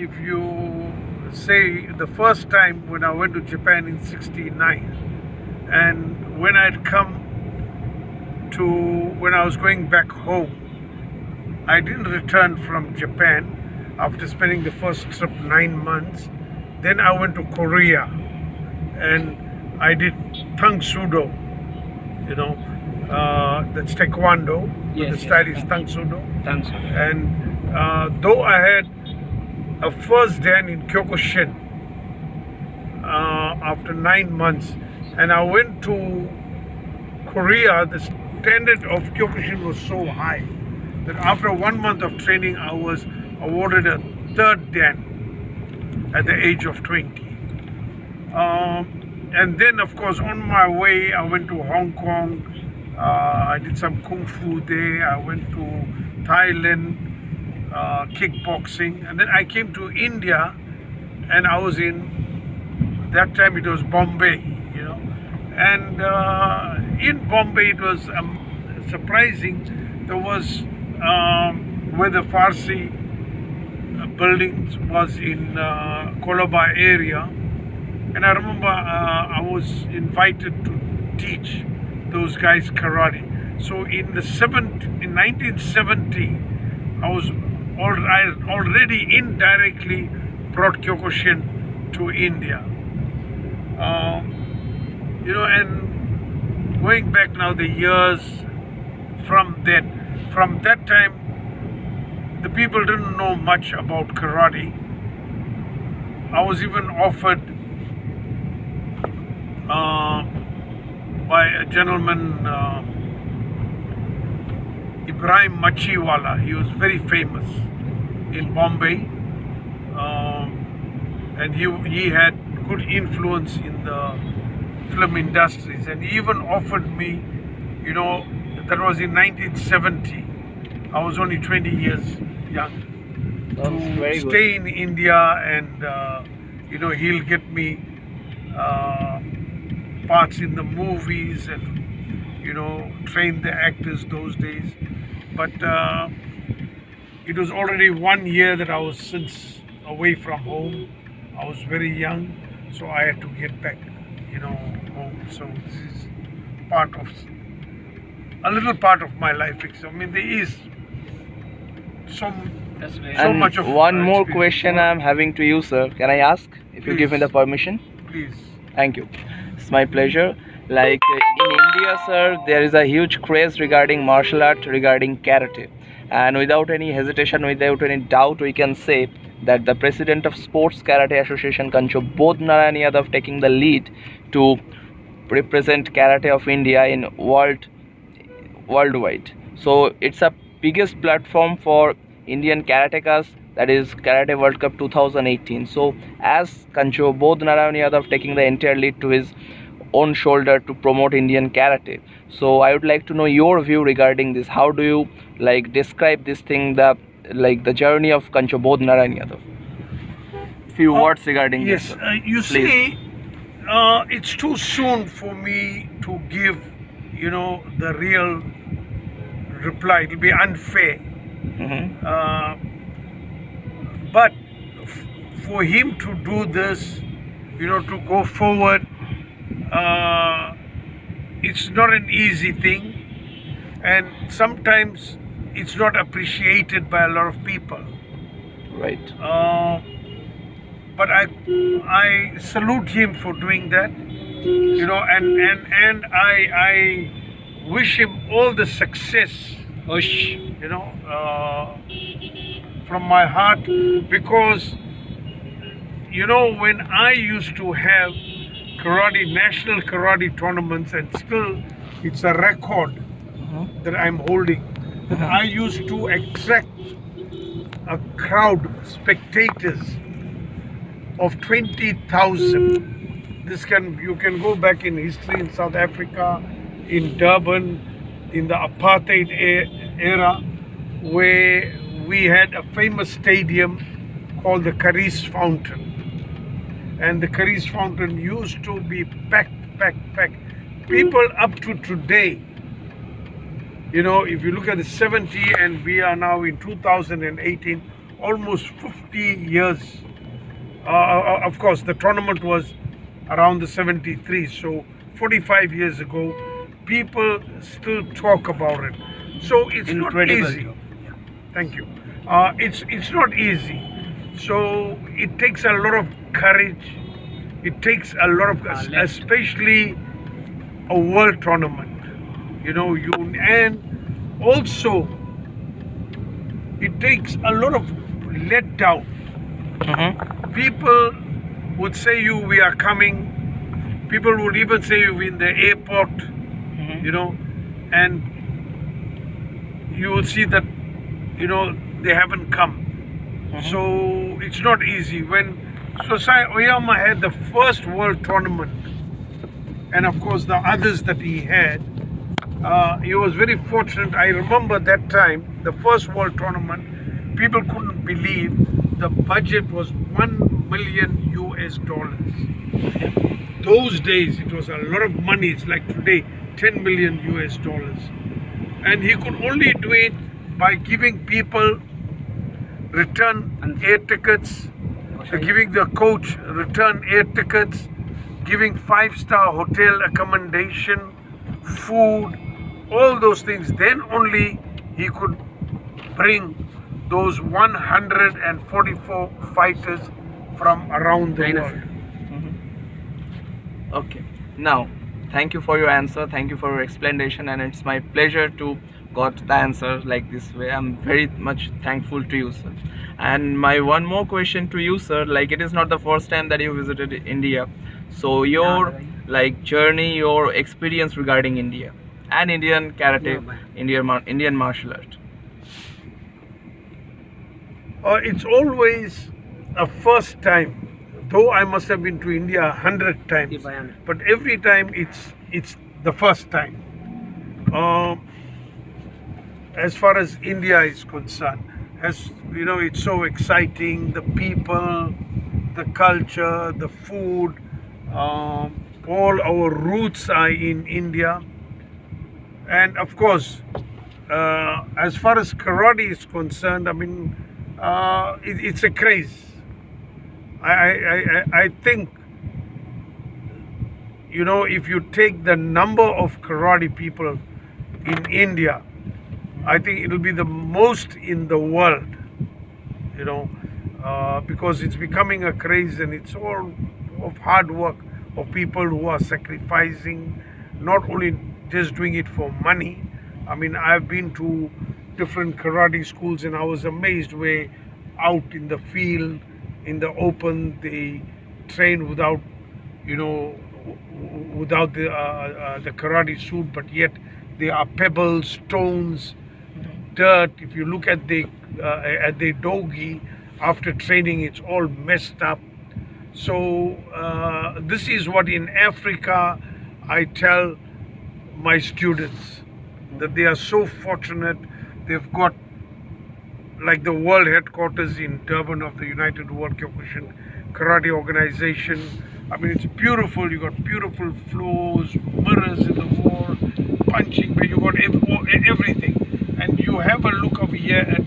if you say the first time when I went to Japan in '69, and when when I was going back home, I didn't return from Japan after spending the first trip 9 months. Then I went to Korea and I did Tang Sudo, that's Taekwondo, but Yes, the style is yes. Tang Sudo. Thanks. And though I had a first dan in Kyokushin after 9 months, and I went to Korea, the standard of Kyokushin was so high that after 1 month of training, I was awarded a third dan at the age of 20. And then, of course, on my way, I went to Hong Kong. I did some kung fu there. I went to Thailand, kickboxing, and then I came to India, and I was that time it was Bombay, and in Bombay it was surprising. There was where the Farsi buildings was in Colaba area, and I remember I was invited to teach those guys karate. So in 1970, I already indirectly brought Kyokushin to India. And going back now the years from that time, the people didn't know much about karate. I was even offered by a gentleman, Ibrahim Machiwala. He was very famous in Bombay, and he had good influence in the film industries, and he even offered me, that was in 1970. I was only 20 years young, to stay in India, and he'll get me parts in the movies and train the actors those days. But it was already 1 year that I was since away from home. I was very young, so I had to get back home. So this is a little part of my life. I mean, there is so much of one more experience. question I'm having to you, sir. Can I ask if you give me the permission? Please. Thank you. It's my pleasure. Like in India, sir, there is a huge craze regarding martial art, regarding karate, and without any hesitation, without any doubt, we can say that the president of Sports Karate Association, Kancho Bodh Narayan Yadav, taking the lead to represent karate of India in worldwide. So it's a biggest platform for Indian karatekas, that is Karate World Cup 2018. So as Kancho Bodh Narayan Yadav taking the entire lead to his own shoulder to promote Indian karate, so I would like to know your view regarding this. How do you describe this thing, the journey of Kancho Bodh Narayan Yadav? Few words regarding this. Yes, you see, it's too soon for me to give the real reply. It will be unfair. But for him to do this, to go forward, it's not an easy thing, and sometimes it's not appreciated by a lot of people. Right. But I salute him for doing that, and I wish him all the success, from my heart, because when I used to have national karate tournaments, and still it's a record that I'm holding, that I used to attract a crowd, spectators of 20,000. You can go back in history in South Africa, in Durban, in the apartheid era, where we had a famous stadium called the Caris Fountain. And the Caris Fountain used to be packed. People up to today, if you look at the 70, and we are now in 2018, almost 50 years. Of course, the tournament was around the 73, so 45 years ago, people still talk about it. So it's not easy. Thank you. It's not easy. So it takes a lot of courage. It takes a lot of, especially a world tournament. And also it takes a lot of let down. People would say we are coming. People would even say you in the airport, and you will see that, they haven't come. So it's not easy. When Sosai Oyama had the first world tournament, and of course the others that he had, he was very fortunate. I remember that time, the first world tournament, people couldn't believe the budget was $1 million US. Those days it was a lot of money. It's like today, 10 million US. And he could only do it by giving people return air tickets, giving the coach return air tickets, giving 5-star hotel accommodation, food, all those things. Then only he could bring those 144 fighters from around the world. Okay, now thank you for your answer, thank you for your explanation, and it's my pleasure to got the answer like this way. I'm very much thankful to you, sir. And my one more question to you, sir, like it is not the first time that you visited India, so your journey, your experience regarding India and Indian karate, Indian martial art. It's always a first time, though I must have been to India 100 times, but every time it's the first time. As far as India is concerned, it's so exciting. The people, the culture, the food, all our roots are in India, and of course, as far as karate is concerned, I mean, it's a craze. I think, if you take the number of karate people in India, I think it will be the most in the world, because it's becoming a craze, and it's all of hard work of people who are sacrificing, not only just doing it for money. I mean, I've been to different karate schools, and I was amazed where out in the field, in the open, they train without, without the karate suit, but yet there are pebbles, stones, dirt. If you look at the dogi after training, it's all messed up. So this is what in Africa I tell my students, that they are so fortunate. They've got like the world headquarters in Durban of the United World Kyokushin Karate Organization. I mean, it's beautiful. You got beautiful floors, mirrors in the wall, punching where you got everything. And you have a look over here at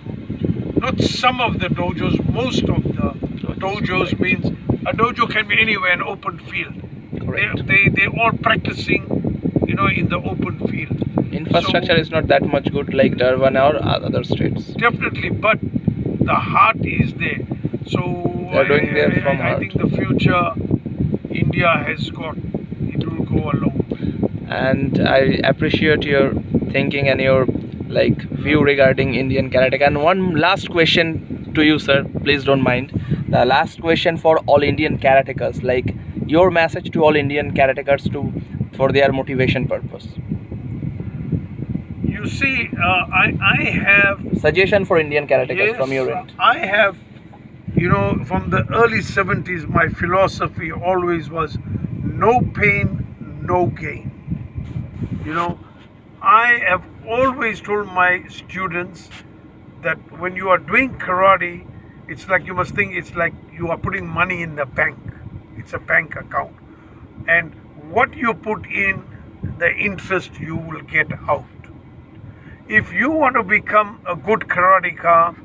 not some of the dojos, most of the dojos. Means a dojo can be anywhere, an open field. They're all practicing, in the open field. Infrastructure is not that much good like Durban or other states. Definitely, but the heart is there. So they're doing there from I heart. think the future India has got, it will go along. And I appreciate your thinking and your view regarding Indian karate. And one last question to you, sir, please don't mind. The last question for all Indian karatecas, like your message to all Indian karatecas for their motivation purpose. You see, I have suggestion for Indian karatecas from your end. I have, from the early 70s, my philosophy always was no pain, no gain. I have always told my students that when you are doing karate, it's like you must think it's like you are putting money in the bank. It's a bank account. And what you put in, the interest you will get out. If you want to become a good karateka,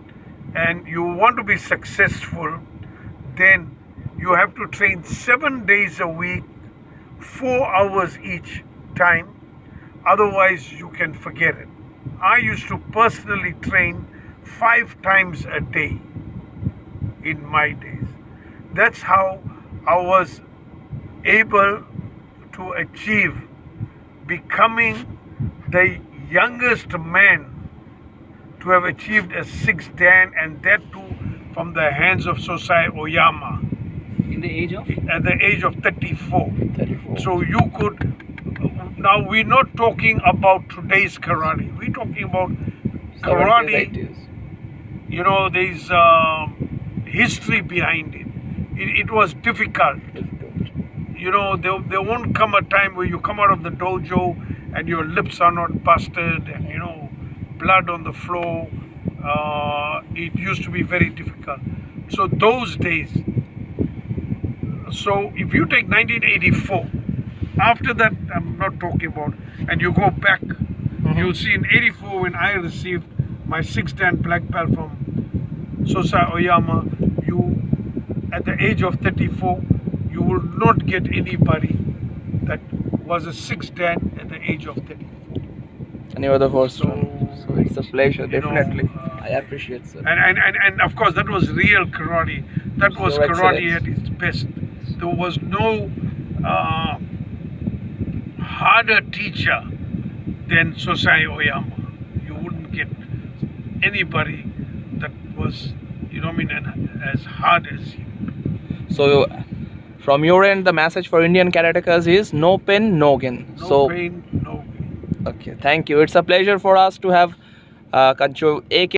and you want to be successful, then you have to train 7 days a week, 4 hours each time. Otherwise, you can forget it. I used to personally train 5 times a day in my days. That's how I was able to achieve becoming the youngest man to have achieved a 6th Dan, and that too from the hands of Sosai Oyama In the age of? at the age of 34. 34. So you could, now we're not talking about today's karate, we're talking about 70s, karate, 80s. you know, there's history behind it. It was difficult. You know, there won't come a time where you come out of the dojo and your lips are not busted and, you know, blood on the floor. It used to be very difficult. So those days, so if you take 1984, after that, I'm not talking about, and you go back, you'll see in 84 when I received my 6th Dan black belt from Sosai Oyama, you, at the age of 34, you will not get anybody that was a 6th Dan at the age of 34. And you were the first So, one. So it's a pleasure, you know, definitely. I appreciate, sir. And of course, that was real karate. That was So karate excellent. at its best. There was no harder teacher than Sosai Oyama. You wouldn't get anybody that was, you know, as hard as him. So from your end, the message for Indian karatekas is no pain, no gain. No pain, no gain. Okay, thank you. It's a pleasure for us to have Kancho AK